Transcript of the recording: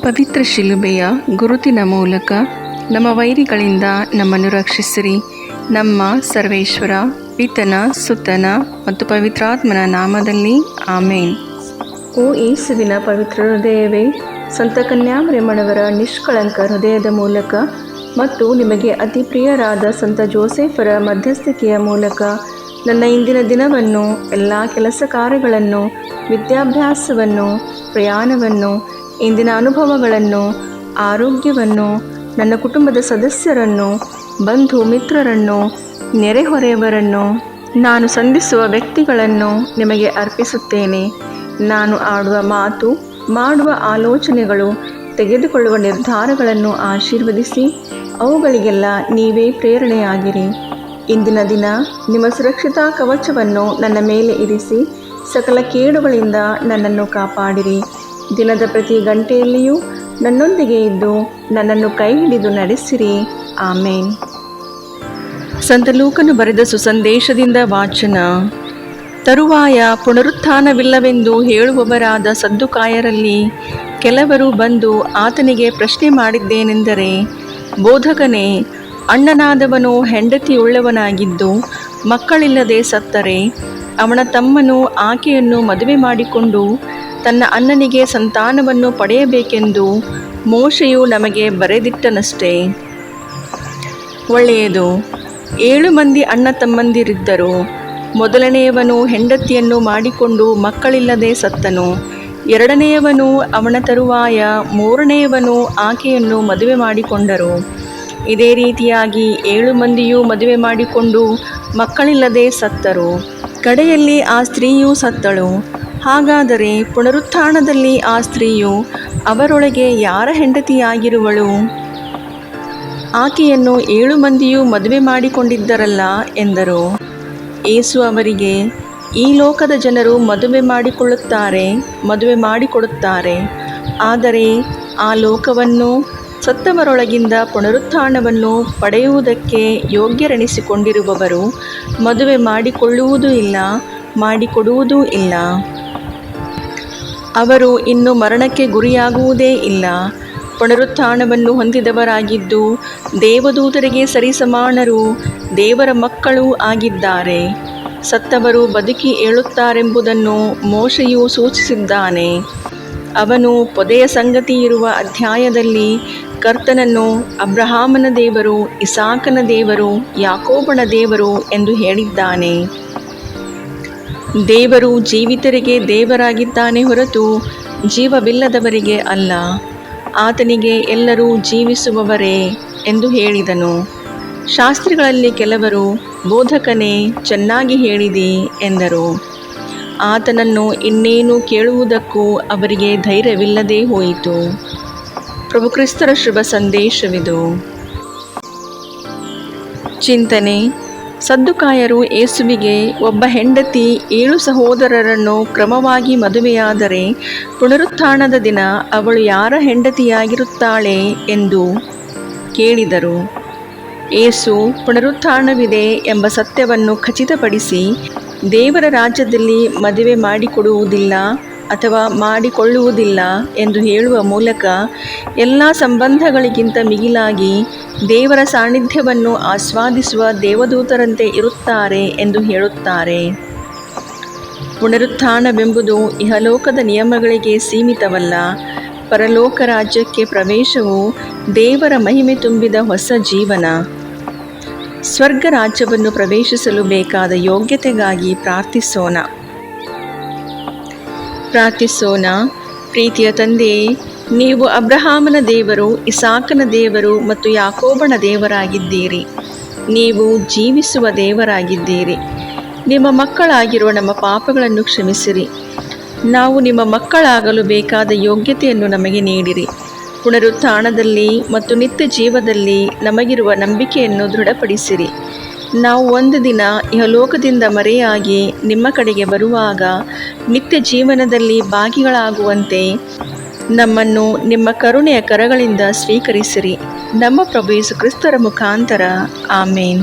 ಪವಿತ್ರ ಶಿಲುಬೆಯ ಗುರುತಿನ ಮೂಲಕ ನಮ್ಮ ವೈರಿಗಳಿಂದ ನಮ್ಮನ್ನು ರಕ್ಷಿಸಿರಿ. ನಮ್ಮ ಸರ್ವೇಶ್ವರ, ಪಿತನ, ಸುತನ ಮತ್ತು ಪವಿತ್ರಾತ್ಮನ ನಾಮದಲ್ಲಿ ಆಮೇನ್. ಓ ಯೇಸುವಿನ ಪವಿತ್ರ ಹೃದಯವೇ, ಸಂತ ಕನ್ಯಾಮರಿಯಮ್ಮನವರ ನಿಷ್ಕಳಂಕ ಹೃದಯದ ಮೂಲಕ ಮತ್ತು ನಿಮಗೆ ಅತಿ ಪ್ರಿಯರಾದ ಸಂತ ಜೋಸೆಫರ ಮಧ್ಯಸ್ಥಿಕೆಯ ಮೂಲಕ ನನ್ನ ಇಂದಿನ ದಿನವನ್ನು, ಎಲ್ಲ ಕೆಲಸ ಕಾರ್ಯಗಳನ್ನು, ವಿದ್ಯಾಭ್ಯಾಸವನ್ನು, ಪ್ರಯಾಣವನ್ನು, ಇಂದಿನ ಅನುಭವಗಳನ್ನು, ಆರೋಗ್ಯವನ್ನು, ನನ್ನ ಕುಟುಂಬದ ಸದಸ್ಯರನ್ನು, ಬಂಧು ಮಿತ್ರರನ್ನು, ನೆರೆಹೊರೆಯವರನ್ನು, ನಾನು ಸಂಧಿಸುವ ವ್ಯಕ್ತಿಗಳನ್ನು ನಿಮಗೆ ಅರ್ಪಿಸುತ್ತೇನೆ. ನಾನು ಆಡುವ ಮಾತು, ಮಾಡುವ ಆಲೋಚನೆಗಳು, ತೆಗೆದುಕೊಳ್ಳುವ ನಿರ್ಧಾರಗಳನ್ನು ಆಶೀರ್ವದಿಸಿ ಅವುಗಳಿಗೆಲ್ಲ ನೀವೇ ಪ್ರೇರಣೆಯಾಗಿರಿ. ಇಂದಿನ ದಿನ ನಿಮ್ಮ ಸುರಕ್ಷತಾ ಕವಚವನ್ನು ನನ್ನ ಮೇಲೆ ಇರಿಸಿ ಸಕಲ ಕೇಡುಗಳಿಂದ ನನ್ನನ್ನು ಕಾಪಾಡಿರಿ. ದಿನದ ಪ್ರತಿ ಗಂಟೆಯಲ್ಲಿಯೂ ನನ್ನೊಂದಿಗೆ ಇದ್ದು ನನ್ನನ್ನು ಕೈ ಹಿಡಿದು ನಡೆಸಿರಿ. ಆಮೇನ್. ಸಂತ ಲೂಕನು ಬರೆದ ಸುಸಂದೇಶದಿಂದ ವಾಚನ. ತರುವಾಯ ಪುನರುತ್ಥಾನವಿಲ್ಲವೆಂದು ಹೇಳುವವರಾದ ಸದ್ದುಕಾಯರಲ್ಲಿ ಕೆಲವರು ಬಂದು ಆತನಿಗೆ ಪ್ರಶ್ನೆ ಮಾಡಿದ್ದೇನೆಂದರೆ, ಬೋಧಕನೇ, ಅಣ್ಣನಾದವನು ಹೆಂಡತಿಯುಳ್ಳವನಾಗಿದ್ದು ಮಕ್ಕಳಿಲ್ಲದೆ ಸತ್ತರೆ ಅವನ ತಮ್ಮನು ಆಕೆಯನ್ನು ಮದುವೆ ಮಾಡಿಕೊಂಡು ತನ್ನ ಅಣ್ಣನಿಗೆ ಸಂತಾನವನ್ನು ಪಡೆಯಬೇಕೆಂದು ಮೋಶೆಯು ನಮಗೆ ಬರೆದಿಟ್ಟನಷ್ಟೇ. ಒಳ್ಳೆಯದು. 7 ಮಂದಿ ಅಣ್ಣ ತಮ್ಮಂದಿರಿದ್ದರು. ಮೊದಲನೆಯವನು ಹೆಂಡತಿಯನ್ನು ಮಾಡಿಕೊಂಡು ಮಕ್ಕಳಿಲ್ಲದೆ ಸತ್ತನು. ಎರಡನೆಯವನು ಅವನ ತರುವಾಯ ಮೂರನೆಯವನು ಆಕೆಯನ್ನು ಮದುವೆ ಮಾಡಿಕೊಂಡರು. ಇದೇ ರೀತಿಯಾಗಿ 7 ಮಂದಿಯೂ ಮದುವೆ ಮಾಡಿಕೊಂಡು ಮಕ್ಕಳಿಲ್ಲದೆ ಸತ್ತರು. ಕಡೆಯಲ್ಲಿ ಆ ಸ್ತ್ರೀಯೂ ಸತ್ತಳು. ಹಾಗಾದರೆ ಪುನರುತ್ಥಾನದಲ್ಲಿ ಆ ಸ್ತ್ರೀಯು ಅವರೊಳಗೆ ಯಾರ ಹೆಂಡತಿಯಾಗಿರುವಳು? ಆಕೆಯನ್ನು 7 ಮಂದಿಯೂ ಮದುವೆ ಮಾಡಿಕೊಂಡಿದ್ದರಲ್ಲ ಎಂದರು. ಯೇಸು ಅವರಿಗೆ, ಈ ಲೋಕದ ಜನರು ಮದುವೆ ಮಾಡಿಕೊಡುತ್ತಾರೆ. ಆದರೆ ಆ ಲೋಕವನ್ನು ಸತ್ತವರೊಳಗಿಂದ ಪುನರುತ್ಥಾನವನ್ನು ಪಡೆಯುವುದಕ್ಕೆ ಯೋಗ್ಯರೆನಿಸಿಕೊಂಡಿರುವವರು ಮದುವೆ ಮಾಡಿಕೊಳ್ಳುವುದೂ ಇಲ್ಲ, ಮಾಡಿಕೊಡುವುದೂ ಇಲ್ಲ. ಅವರು ಇನ್ನು ಮರಣಕ್ಕೆ ಗುರಿಯಾಗುವುದೇ ಇಲ್ಲ. ಪುನರುತ್ಥಾನವನ್ನು ಹೊಂದಿದವರಾಗಿದ್ದು ದೇವದೂತರಿಗೆ ಸರಿಸಮಾನರೂ ದೇವರ ಮಕ್ಕಳೂ ಆಗಿದ್ದಾರೆ. ಸತ್ತವರು ಬದುಕಿ ಏಳುತ್ತಾರೆಂಬುದನ್ನು ಮೋಶೆಯು ಸೂಚಿಸಿದ್ದಾನೆ. ಅವನು ಪೊದೆಯ ಸಂಗತಿ ಇರುವ ಅಧ್ಯಾಯದಲ್ಲಿ ಕರ್ತನನ್ನು ಅಬ್ರಹಾಮನ ದೇವರು, ಇಸಾಕನ ದೇವರು, ಯಾಕೋಬನ ದೇವರು ಎಂದು ಹೇಳಿದ್ದಾನೆ. ದೇವರು ಜೀವಿತರಿಗೆ ದೇವರಾಗಿದ್ದಾನೆ ಹೊರತು ಜೀವವಿಲ್ಲದವರಿಗೆ ಅಲ್ಲ. ಆತನಿಗೆ ಎಲ್ಲರೂ ಜೀವಿಸುವವರೇ ಎಂದು ಹೇಳಿದನು. ಶಾಸ್ತ್ರಿಗಳಲ್ಲಿ ಕೆಲವರು, ಬೋಧಕನೇ, ಚೆನ್ನಾಗಿ ಹೇಳಿದಿ ಎಂದರು. ಆತನನ್ನು ಇನ್ನೇನು ಕೇಳುವುದಕ್ಕೂ ಅವರಿಗೆ ಧೈರ್ಯವಿಲ್ಲದೆ ಹೋಯಿತು. ಪ್ರಭು ಕ್ರಿಸ್ತರ ಶುಭ ಸಂದೇಶವಿದು. ಚಿಂತನೆ. ಸದ್ದುಕಾಯರು ಯೇಸುವಿಗೆ, ಒಬ್ಬ ಹೆಂಡತಿ 7 ಸಹೋದರರನ್ನು ಕ್ರಮವಾಗಿ ಮದುವೆಯಾದರೆ ಪುನರುತ್ಥಾನದ ದಿನ ಅವಳು ಯಾರ ಹೆಂಡತಿಯಾಗಿರುತ್ತಾಳೆ ಎಂದು ಕೇಳಿದರು. ಯೇಸು ಪುನರುತ್ಥಾನವಿದೆ ಎಂಬ ಸತ್ಯವನ್ನು ಖಚಿತಪಡಿಸಿ, ದೇವರ ರಾಜ್ಯದಲ್ಲಿ ಮದುವೆ ಮಾಡಿಕೊಡುವುದಿಲ್ಲ ಅಥವಾ ಮಾಡಿಕೊಳ್ಳುವುದಿಲ್ಲ ಎಂದು ಹೇಳುವ ಮೂಲಕ ಎಲ್ಲ ಸಂಬಂಧಗಳಿಗಿಂತ ಮಿಗಿಲಾಗಿ ದೇವರ ಸಾನ್ನಿಧ್ಯವನ್ನು ಆಸ್ವಾದಿಸುವ ದೇವದೂತರಂತೆ ಇರುತ್ತಾರೆ ಎಂದು ಹೇಳುತ್ತಾರೆ. ಪುನರುತ್ಥಾನವೆಂಬುದು ಇಹಲೋಕದ ನಿಯಮಗಳಿಗೆ ಸೀಮಿತವಲ್ಲ. ಪರಲೋಕ ರಾಜ್ಯಕ್ಕೆ ಪ್ರವೇಶವು ದೇವರ ಮಹಿಮೆ ತುಂಬಿದ ಹೊಸ ಜೀವನ. ಸ್ವರ್ಗ ರಾಜ್ಯವನ್ನು ಪ್ರವೇಶಿಸಲು ಬೇಕಾದ ಯೋಗ್ಯತೆಗಾಗಿ ಪ್ರಾರ್ಥಿಸೋಣ. ಪ್ರೀತಿಯ ತಂದೆಯೇ, ನೀವು ಅಬ್ರಹಾಮನ ದೇವರು, ಇಸಾಕನ ದೇವರು ಮತ್ತು ಯಾಕೋಬನ ದೇವರಾಗಿದ್ದೀರಿ. ನೀವು ಜೀವಿಸುವ ದೇವರಾಗಿದ್ದೀರಿ. ನಿಮ್ಮ ಮಕ್ಕಳಾಗಿರುವ ನಮ್ಮ ಪಾಪಗಳನ್ನು ಕ್ಷಮಿಸಿರಿ. ನಾವು ನಿಮ್ಮ ಮಕ್ಕಳಾಗಲು ಬೇಕಾದ ಯೋಗ್ಯತೆಯನ್ನು ನಮಗೆ ನೀಡಿರಿ. ಪುನರುತ್ಥಾನದಲ್ಲಿ ಮತ್ತು ನಿತ್ಯ ಜೀವದಲ್ಲಿ ನಮಗಿರುವ ನಂಬಿಕೆಯನ್ನು ದೃಢಪಡಿಸಿರಿ. ನಾವು ಒಂದು ದಿನ ಇಹಲೋಕದಿಂದ ಮರೆಯಾಗಿ ನಿಮ್ಮ ಕಡೆಗೆ ಬರುವಾಗ ನಿತ್ಯ ಜೀವನದಲ್ಲಿ ಭಾಗಿಗಳಾಗುವಂತೆ ನಮ್ಮನ್ನು ನಿಮ್ಮ ಕರುಣೆಯ ಕರಗಳಿಂದ ಸ್ವೀಕರಿಸಿರಿ. ನಮ್ಮ ಪ್ರಭು ಯೇಸು ಕ್ರಿಸ್ತರ ಮುಖಾಂತರ. ಆಮೇನ್.